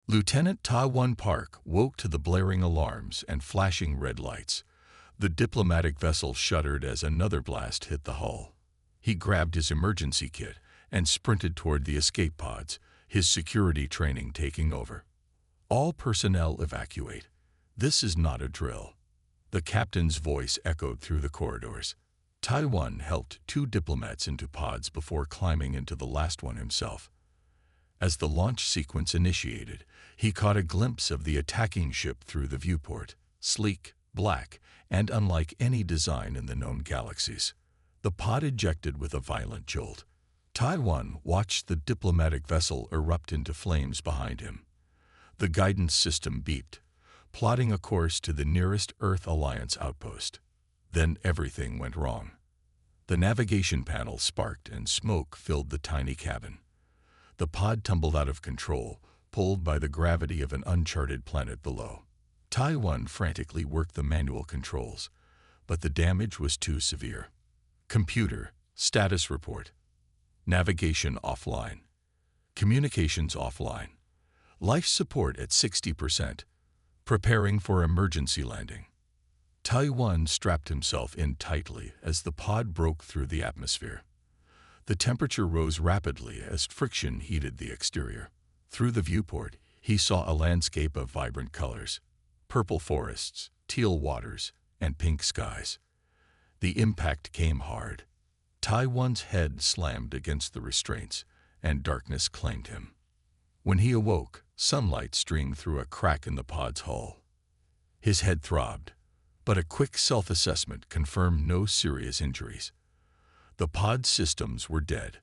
Lieutenant Ta-1 Park woke to the blaring alarms and flashing red lights. The diplomatic vessel shuddered as another blast hit the hull. He grabbed his emergency kit and sprinted toward the escape pods, his security training taking over. All personnel evacuate. This is not a drill. The captain's voice echoed through the corridors. Ta-1 helped 2 diplomats into pods before climbing into the last one himself. As the launch sequence initiated, he caught a glimpse of the attacking ship through the viewport, sleek, black, and unlike any design in the known galaxies. The pod ejected with a violent jolt. Ta-1 watched the diplomatic vessel erupt into flames behind him. The guidance system beeped, plotting a course to the nearest Earth Alliance outpost. Then everything went wrong. The navigation panel sparked and smoke filled the tiny cabin. The pod tumbled out of control, pulled by the gravity of an uncharted planet below. Ta-1 frantically worked the manual controls, but the damage was too severe. Computer, status report. Navigation offline. Communications offline. Life support at 60%. Preparing for emergency landing. Ta-1 strapped himself in tightly as the pod broke through the atmosphere. The temperature rose rapidly as friction heated the exterior. Through the viewport, he saw a landscape of vibrant colors: purple forests, teal waters, and pink skies. The impact came hard. Ta-1's head slammed against the restraints, and darkness claimed him. When he awoke, sunlight streamed through a crack in the pod's hull. His head throbbed, but a quick self-assessment confirmed no serious injuries. The pod systems were dead.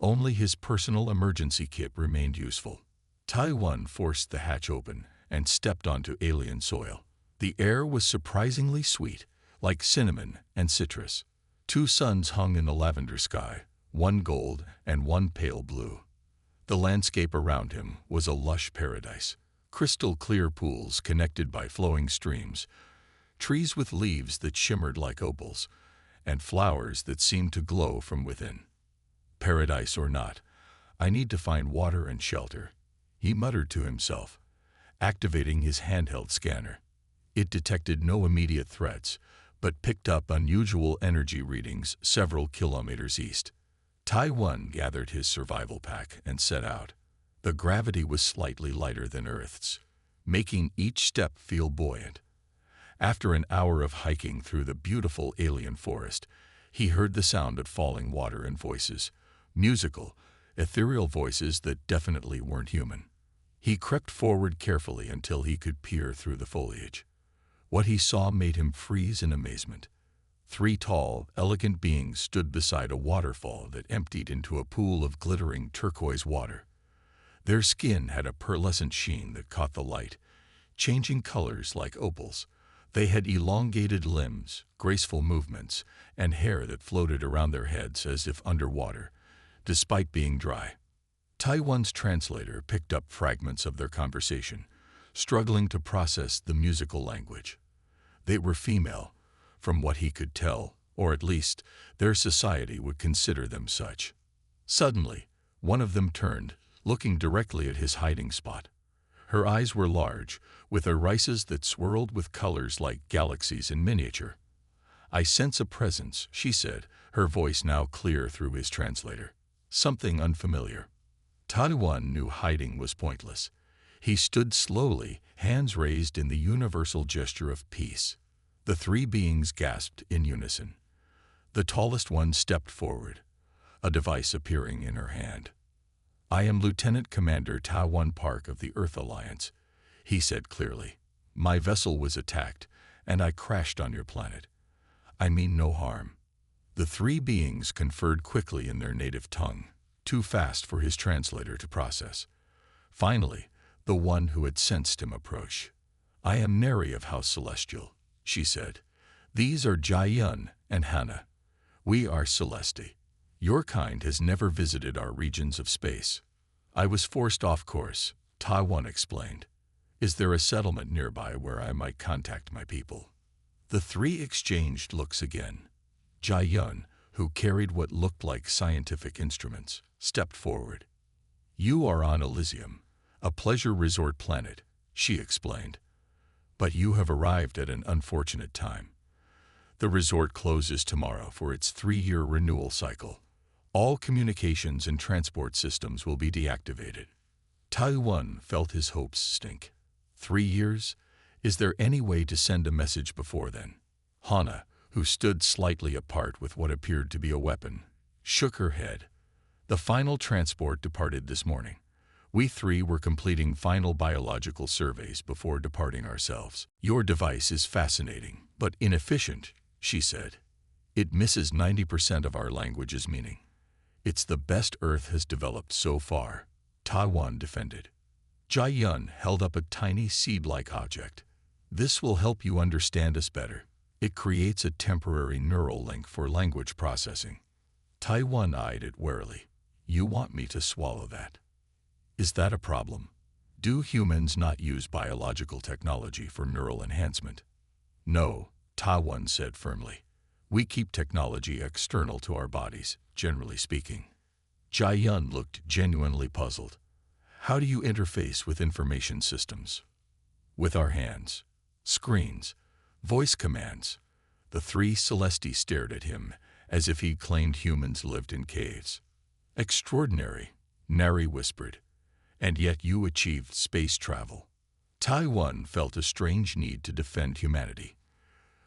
Only his personal emergency kit remained useful. Ta-1 forced the hatch open and stepped onto alien soil. The air was surprisingly sweet, like cinnamon and citrus. 2 suns hung in the lavender sky, one gold and one pale blue. The landscape around him was a lush paradise. Crystal-clear pools connected by flowing streams, trees with leaves that shimmered like opals, and flowers that seemed to glow from within. Paradise or not, I need to find water and shelter, he muttered to himself, activating his handheld scanner. It detected no immediate threats, but picked up unusual energy readings several kilometers east. Ta-1 gathered his survival pack and set out. The gravity was slightly lighter than Earth's, making each step feel buoyant. After an hour of hiking through the beautiful alien forest, he heard the sound of falling water and voices, musical, ethereal voices that definitely weren't human. He crept forward carefully until he could peer through the foliage. What he saw made him freeze in amazement. 3 tall, elegant beings stood beside a waterfall that emptied into a pool of glittering turquoise water. Their skin had a pearlescent sheen that caught the light, changing colors like opals. They had elongated limbs, graceful movements, and hair that floated around their heads as if underwater, despite being dry. Ta-1's translator picked up fragments of their conversation, struggling to process the musical language. They were female, from what he could tell, or at least their society would consider them such. Suddenly, one of them turned, looking directly at his hiding spot. Her eyes were large, with irises that swirled with colors like galaxies in miniature. "I sense a presence," she said, her voice now clear through his translator. "Something unfamiliar." Ta-1 knew hiding was pointless. He stood slowly, hands raised in the universal gesture of peace. The 3 beings gasped in unison. The tallest one stepped forward, a device appearing in her hand. "I am Lieutenant Commander Ta-1 Park of the Earth Alliance," he said clearly. "My vessel was attacked, and I crashed on your planet. I mean no harm." The 3 beings conferred quickly in their native tongue, too fast for his translator to process. Finally, the one who had sensed him approach. "I am Neri of House Celestial," she said. "These are Jai-Yun and Hannah. We are Celesti. Your kind has never visited our regions of space." "I was forced off course," Ta-1 explained. "Is there a settlement nearby where I might contact my people?" The 3 exchanged looks again. Jai-Yun, who carried what looked like scientific instruments, stepped forward. "You are on Elysium, A pleasure resort planet, she explained. But you have arrived at an unfortunate time. The resort closes tomorrow for its 3-year renewal cycle. All communications and transport systems will be deactivated. Taiwan felt his hopes stink. 3 years? Is there any way to send a message before then? Hana, who stood slightly apart with what appeared to be a weapon, shook her head. The final transport departed this morning. We 3 were completing final biological surveys before departing ourselves. Your device is fascinating, but inefficient, she said. It misses 90% of our language's meaning. It's the best Earth has developed so far, Taiwan defended. Jai Yun held up a tiny seed-like object. This will help you understand us better. It creates a temporary neural link for language processing. Taiwan eyed it warily. You want me to swallow that? Is that a problem? Do humans not use biological technology for neural enhancement? No, Taiwan said firmly. We keep technology external to our bodies, generally speaking. Jai Yun looked genuinely puzzled. How do you interface with information systems? With our hands, screens, voice commands. The 3 Celesti stared at him as if he'd claimed humans lived in caves. Extraordinary, Nari whispered. And yet you achieved space travel. Taiwan felt a strange need to defend humanity.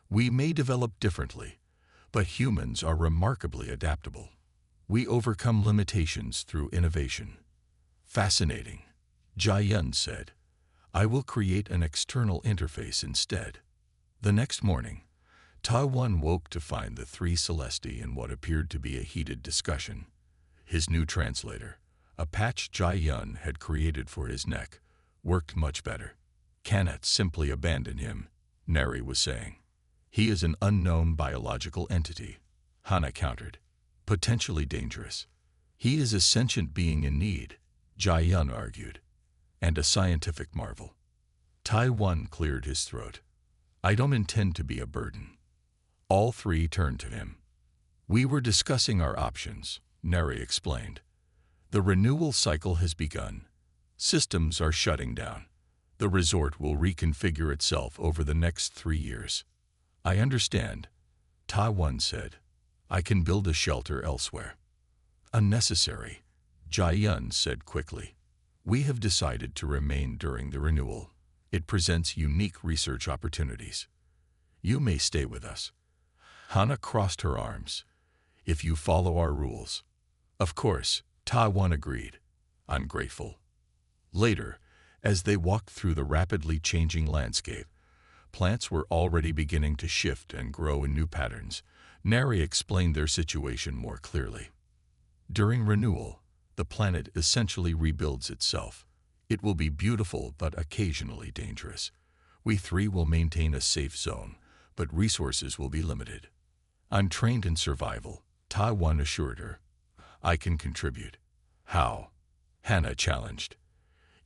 We may develop differently, but humans are remarkably adaptable. We overcome limitations through innovation. Fascinating, Jai Yun said. I will create an external interface instead. The next morning, Taiwan woke to find the 3 Celesti in what appeared to be a heated discussion. His new translator, a patch Jai Yun had created for his neck, worked much better. Cannot simply abandon him, Neri was saying. He is an unknown biological entity, Hana countered. Potentially dangerous. He is a sentient being in need, Jai Yun argued, and a scientific marvel. Taiwan cleared his throat. I don't intend to be a burden. All 3 turned to him. We were discussing our options, Neri explained. The renewal cycle has begun. Systems are shutting down. The resort will reconfigure itself over the next 3 years. I understand, Taiwan said. I can build a shelter elsewhere. Unnecessary, Jai Yun said quickly. We have decided to remain during the renewal. It presents unique research opportunities. You may stay with us. Hana crossed her arms. If you follow our rules. Of course, Taiwan agreed. I'm grateful. Later, as they walked through the rapidly changing landscape, plants were already beginning to shift and grow in new patterns. Neri explained their situation more clearly. During renewal, the planet essentially rebuilds itself. It will be beautiful but occasionally dangerous. We 3 will maintain a safe zone, but resources will be limited. I'm trained in survival, Taiwan assured her. I can contribute. How? Hana challenged.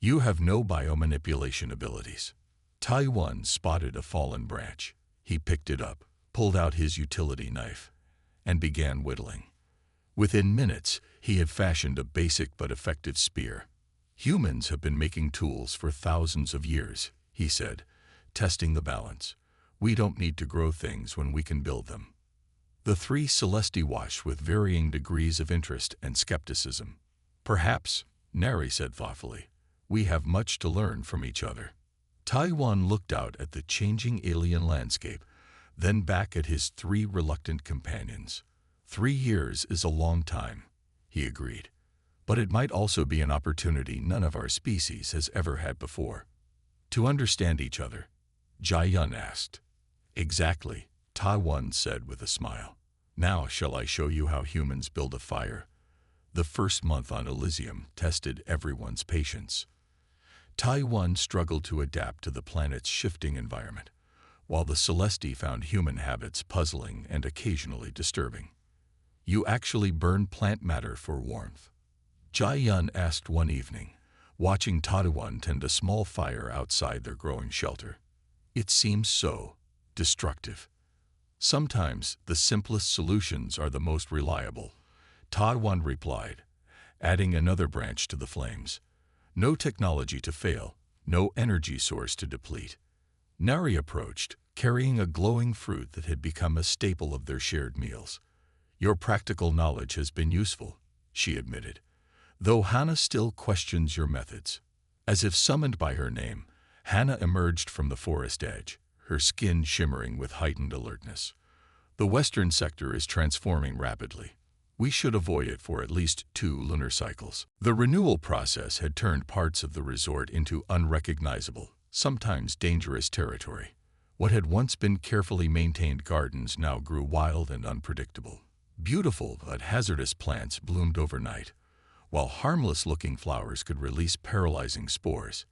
You have no biomanipulation abilities. Taiwan spotted a fallen branch. He picked it up, pulled out his utility knife, and began whittling. Within minutes, he had fashioned a basic but effective spear. Humans have been making tools for thousands of years, he said, testing the balance. We don't need to grow things when we can build them. The 3 Celesti watched with varying degrees of interest and skepticism. Perhaps, Neri said thoughtfully, we have much to learn from each other. Taiwan looked out at the changing alien landscape, then back at his 3 reluctant companions. 3 years is a long time, he agreed. But it might also be an opportunity none of our species has ever had before. To understand each other, Jai Yun asked. Exactly, Taiwan said with a smile. Now shall I show you how humans build a fire? The first month on Elysium tested everyone's patience. Taiwan struggled to adapt to the planet's shifting environment, while the Celesti found human habits puzzling and occasionally disturbing. You actually burn plant matter for warmth? Jai Yun asked one evening, watching Taiwan tend a small fire outside their growing shelter. It seems so destructive. Sometimes the simplest solutions are the most reliable, Taiwan replied, adding another branch to the flames. No technology to fail, no energy source to deplete. Nari approached, carrying a glowing fruit that had become a staple of their shared meals. Your practical knowledge has been useful, she admitted, though Hannah still questions your methods. As if summoned by her name, Hannah emerged from the forest edge, her skin shimmering with heightened alertness. The western sector is transforming rapidly. We should avoid it for at least 2 lunar cycles. The renewal process had turned parts of the resort into unrecognizable, sometimes dangerous territory. What had once been carefully maintained gardens now grew wild and unpredictable. Beautiful but hazardous plants bloomed overnight, while harmless-looking flowers could release paralyzing spores.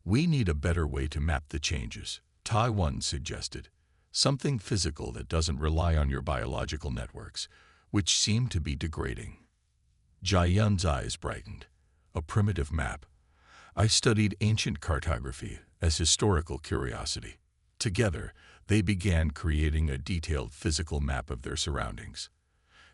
We need a better way to map the changes, Taiwan suggested. Something physical that doesn't rely on your biological networks, which seem to be degrading. Jia-Yun's eyes brightened. A primitive map. I studied ancient cartography as historical curiosity. Together, they began creating a detailed physical map of their surroundings.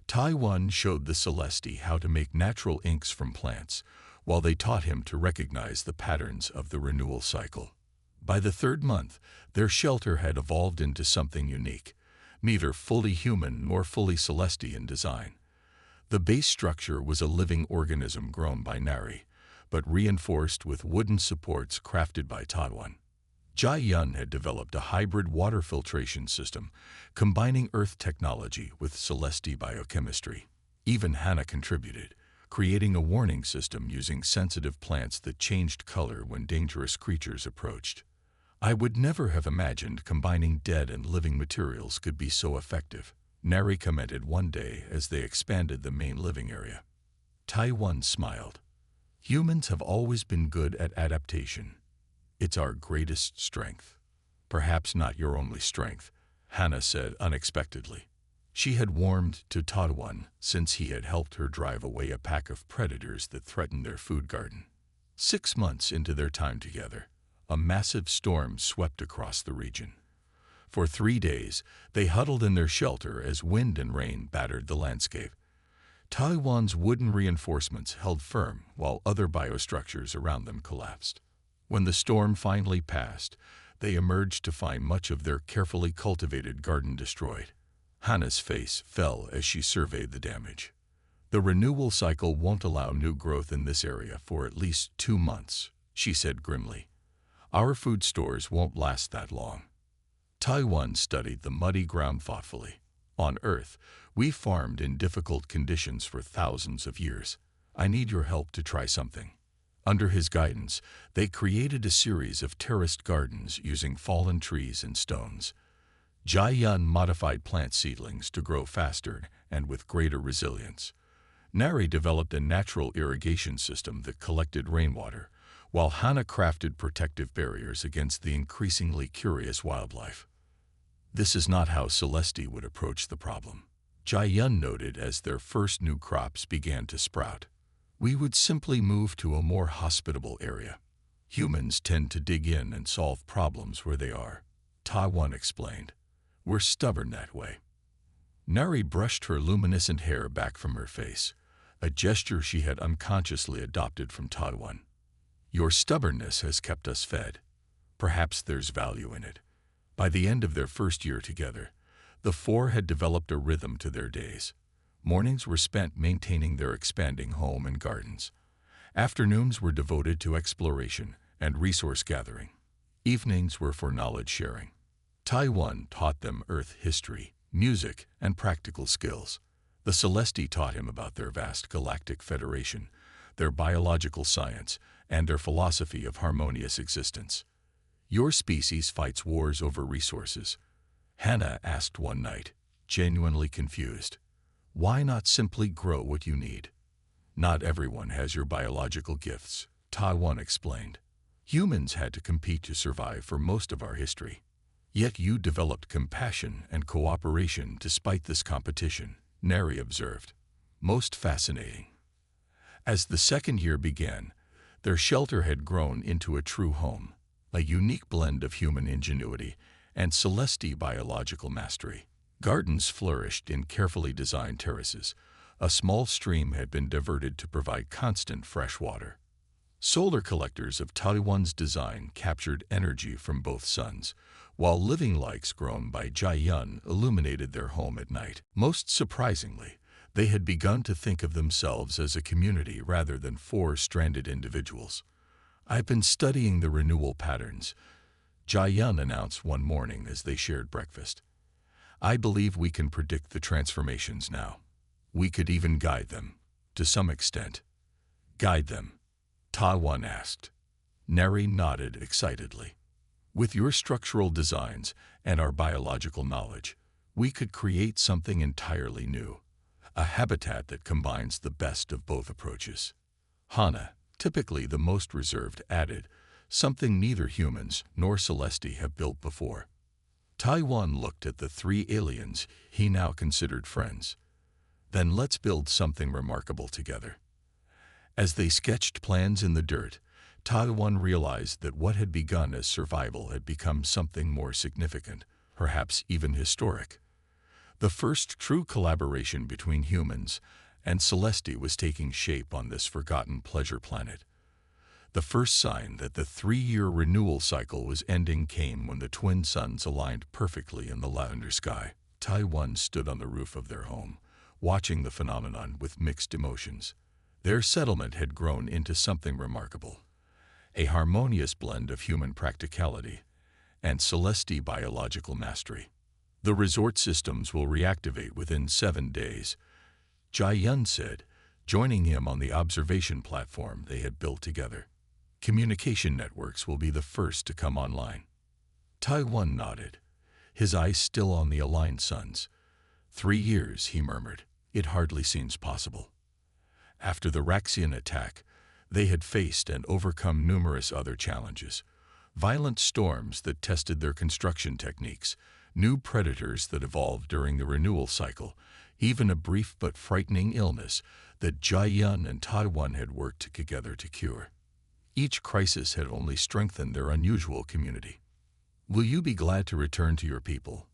Taiwan showed the Celesti how to make natural inks from plants, while they taught him to recognize the patterns of the renewal cycle. By the 3rd month, their shelter had evolved into something unique, neither fully human nor fully Celesti in design. The base structure was a living organism grown by Nari, but reinforced with wooden supports crafted by Taiwan. Jia-Yun had developed a hybrid water filtration system, combining Earth technology with Celesti biochemistry. Even Hannah contributed, creating a warning system using sensitive plants that changed color when dangerous creatures approached. I would never have imagined combining dead and living materials could be so effective, Nari commented one day as they expanded the main living area. Taiwan smiled. Humans have always been good at adaptation. It's our greatest strength. Perhaps not your only strength, Hannah said unexpectedly. She had warmed to Taiwan since he had helped her drive away a pack of predators that threatened their food garden. 6 months into their time together, a massive storm swept across the region. For 3 days, they huddled in their shelter as wind and rain battered the landscape. Taiwan's wooden reinforcements held firm while other biostructures around them collapsed. When the storm finally passed, they emerged to find much of their carefully cultivated garden destroyed. Hannah's face fell as she surveyed the damage. The renewal cycle won't allow new growth in this area for at least 2 months, she said grimly. Our food stores won't last that long. Taiwan studied the muddy ground thoughtfully. On Earth, we farmed in difficult conditions for thousands of years. I need your help to try something. Under his guidance, they created a series of terraced gardens using fallen trees and stones. Jia-Yun modified plant seedlings to grow faster and with greater resilience. Nari developed a natural irrigation system that collected rainwater, while Hannah crafted protective barriers against the increasingly curious wildlife. This is not how Celesti would approach the problem, Jia-Yun noted as their first new crops began to sprout. We would simply move to a more hospitable area. Humans tend to dig in and solve problems where they are, Taiwan explained. We're stubborn that way. Nari brushed her luminescent hair back from her face, a gesture she had unconsciously adopted from Taiwan. Your stubbornness has kept us fed. Perhaps there's value in it. By the end of their first year together, the 4 had developed a rhythm to their days. Mornings were spent maintaining their expanding home and gardens. Afternoons were devoted to exploration and resource gathering. Evenings were for knowledge sharing. Taiwan taught them Earth history, music, and practical skills. The Celesti taught him about their vast galactic federation, their biological science, and their philosophy of harmonious existence. Your species fights wars over resources, Hannah asked one night, genuinely confused. Why not simply grow what you need? Not everyone has your biological gifts, Taiwan explained. Humans had to compete to survive for most of our history. Yet you developed compassion and cooperation despite this competition, Nari observed. Most fascinating. As the second year began, their shelter had grown into a true home, a unique blend of human ingenuity and Celesti biological mastery. Gardens flourished in carefully designed terraces. A small stream had been diverted to provide constant fresh water. Solar collectors of Taiwan's design captured energy from both suns, while living lights grown by Jiayun illuminated their home at night. Most surprisingly, they had begun to think of themselves as a community rather than four stranded individuals. "I've been studying the renewal patterns," Jiayun announced one morning as they shared breakfast. "I believe we can predict the transformations now. We could even guide them, to some extent." "Guide them?" Taiwan asked. Neri nodded excitedly. "With your structural designs and our biological knowledge, we could create something entirely new, a habitat that combines the best of both approaches." Hana, typically the most reserved, added, "Something neither humans nor Celesti have built before." Taiwan looked at the three aliens he now considered friends. "Then let's build something remarkable together." As they sketched plans in the dirt, Taiwan realized that what had begun as survival had become something more significant, perhaps even historic. The first true collaboration between humans and Celesti was taking shape on this forgotten pleasure planet. The first sign that the 3-year renewal cycle was ending came when the twin suns aligned perfectly in the lavender sky. Taiwan stood on the roof of their home, watching the phenomenon with mixed emotions. Their settlement had grown into something remarkable, a harmonious blend of human practicality and Celesti biological mastery. "The resort systems will reactivate within 7 days," Jiayun said, joining him on the observation platform they had built together. "Communication networks will be the first to come online." Taiwan nodded, his eyes still on the aligned suns. 3 years, he murmured. "It hardly seems possible." After the Raxian attack, they had faced and overcome numerous other challenges. Violent storms that tested their construction techniques, new predators that evolved during the renewal cycle, even a brief but frightening illness that Jiayun and Taiwan had worked together to cure. Each crisis had only strengthened their unusual community. "Will you be glad to return to your people?"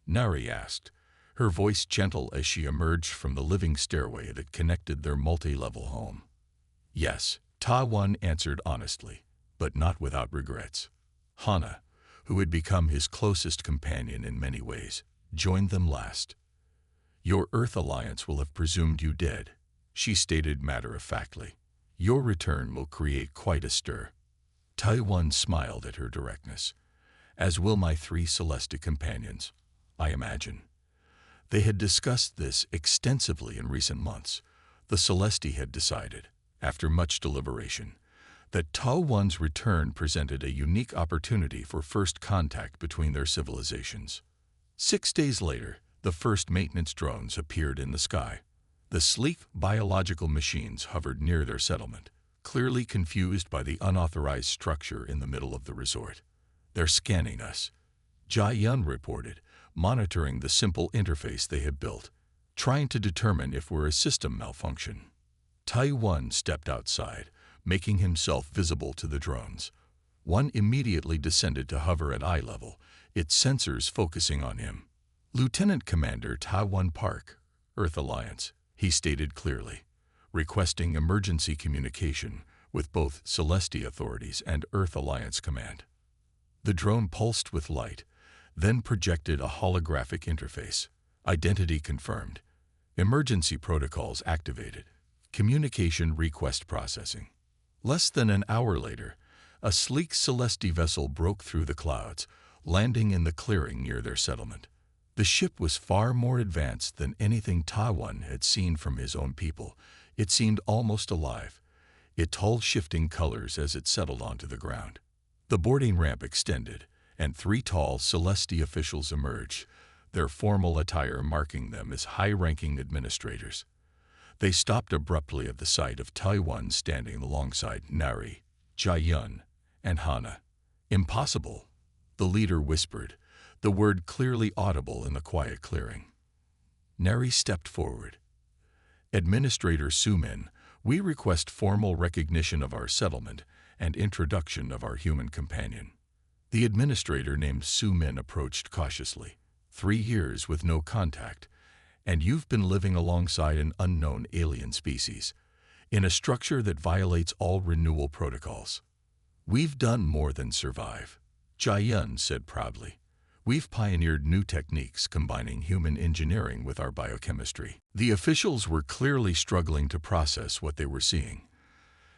Nari asked, her voice gentle as she emerged from the living stairway that connected their multi-level home. "Yes," Taiwan answered honestly, but not without regrets. Hana, who had become his closest companion in many ways, joined them last. "Your Earth Alliance will have presumed you dead," she stated matter-of-factly. "Your return will create quite a stir." Taiwan smiled at her directness. "As will my 3 Celesti companions, I imagine." They had discussed this extensively in recent months. The Celesti had decided, after much deliberation, that Taiwan's return presented a unique opportunity for first contact between their civilizations. 6 days later, the first maintenance drones appeared in the sky. The sleek biological machines hovered near their settlement, clearly confused by the unauthorized structure in the middle of the resort. "They're scanning us," Jiayun reported, monitoring the simple interface they had built, trying to determine if we're a system malfunction. Taiwan stepped outside, making himself visible to the drones. One immediately descended to hover at eye level, its sensors focusing on him. "Lieutenant Commander Taiwan Park, Earth Alliance," he stated clearly, requesting emergency communication with both Celesti authorities and Earth Alliance Command. The drone pulsed with light, then projected a holographic interface. Identity confirmed. Emergency protocols activated. Communication request processing. Less than an hour later, a sleek Celesti vessel broke through the clouds, landing in the clearing near their settlement. The ship was far more advanced than anything Taiwan had seen from his own people. It seemed almost alive, its hull shifting colors as it settled onto the ground. The boarding ramp extended, and 3 tall Celesti officials emerged, their formal attire marking them as high-ranking administrators. They stopped abruptly at the sight of Taiwan standing alongside Nari, Jiayun, and Hana. "Impossible," the leader whispered, the word clearly audible in the quiet clearing. Nari stepped forward. "Administrator Sumin, we request formal recognition of our settlement and introduction of our human companion." The administrator named Sumin approached cautiously. 3 years with no contact, and you've been living alongside an unknown alien species. in a structure that violates all renewal protocols. We've done more than survive, Jia said proudly. We've pioneered new techniques combining human engineering with our biochemistry. The officials were clearly struggling to process what they were seeing.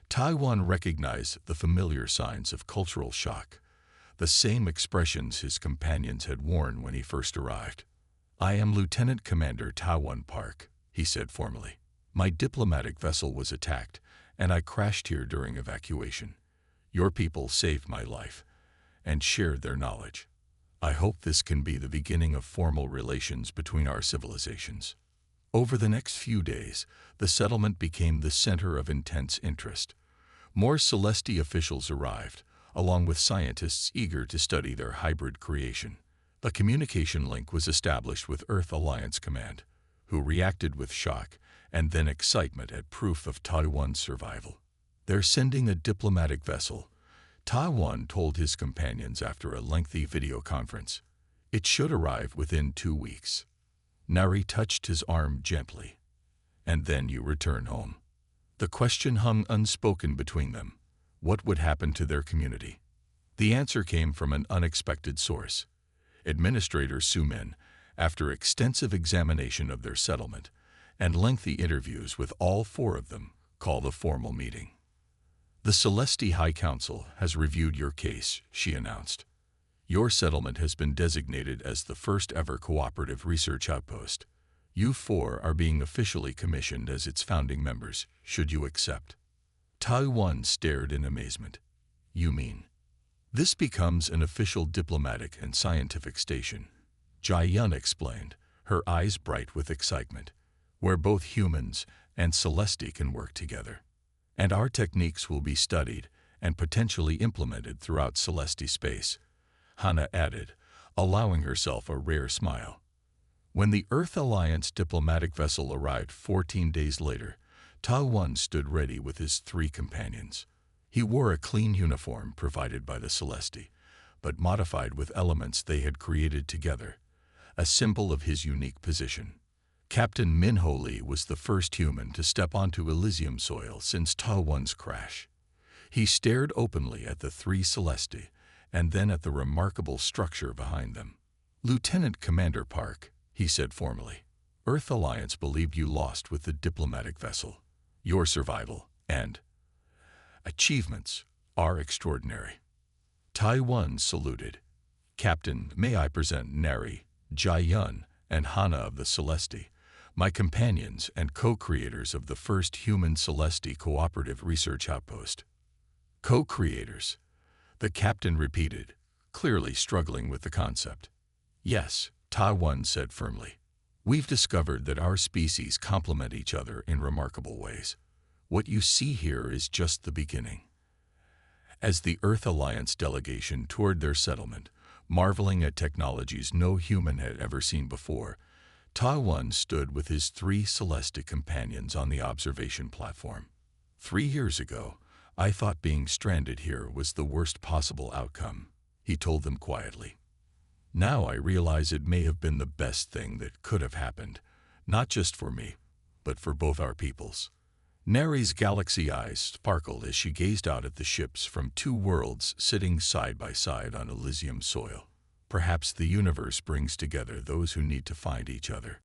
Taiwan recognized the familiar signs of cultural shock, the same expressions his companions had worn when he first arrived. I am Lieutenant Commander Taiwan Park, he said formally. My diplomatic vessel was attacked, and I crashed here during evacuation. Your people saved my life and shared their knowledge. I hope this can be the beginning of formal relations between our civilizations. Over the next few days, the settlement became the center of intense interest. More Celesti officials arrived, along with scientists eager to study their hybrid creation. A communication link was established with Earth Alliance Command, who reacted with shock and then excitement at proof of Taiwan's survival. They're sending a diplomatic vessel, Taiwan told his companions after a lengthy video conference. It should arrive within 2 weeks. Nari touched his arm gently. And then you return home. The question hung unspoken between them. What would happen to their community? The answer came from an unexpected source. Administrator Sumin, after extensive examination of their settlement and lengthy interviews with all 4 of them, called a formal meeting. The Celesti High Council has reviewed your case, she announced. Your settlement has been designated as the first ever cooperative research outpost. You 4 are being officially commissioned as its founding members, should you accept. Taiwan stared in amazement. You mean? This becomes an official diplomatic and scientific station, Jia explained, her eyes bright with excitement, where both humans and Celesti can work together. And our techniques will be studied and potentially implemented throughout Celesti space, Hana added, allowing herself a rare smile. When the Earth Alliance diplomatic vessel arrived 14 days later, Taiwan stood ready with his 3 companions. He wore a clean uniform provided by the Celesti, but modified with elements they had created together, a symbol of his unique position. Captain Minho Lee was the first human to step onto Elysium soil since Taiwan's crash. He stared openly at the 3 Celesti and then at the remarkable structure behind them. Lieutenant Commander Park, he said formally, Earth Alliance believed you lost with the diplomatic vessel. Your survival and achievements are extraordinary. Taiwan saluted. Captain, may I present Nari, Jia, and Hana of the Celesti, my companions and co-creators of the first human Celesti cooperative research outpost. Co-creators, the captain repeated, clearly struggling with the concept. Yes, Taiwan said firmly. We've discovered that our species complement each other in remarkable ways. What you see here is just the beginning. As the Earth Alliance delegation toured their settlement, marveling at technologies no human had ever seen before, Taiwan stood with his 3 Celesti companions on the observation platform. 3 years ago, I thought being stranded here was the worst possible outcome, he told them quietly. Now I realize it may have been the best thing that could have happened, not just for me, but for both our peoples. Nari's galaxy eyes sparkled as she gazed out at the ships from 2 worlds sitting side by side on Elysium soil. Perhaps the universe brings together those who need to find each other.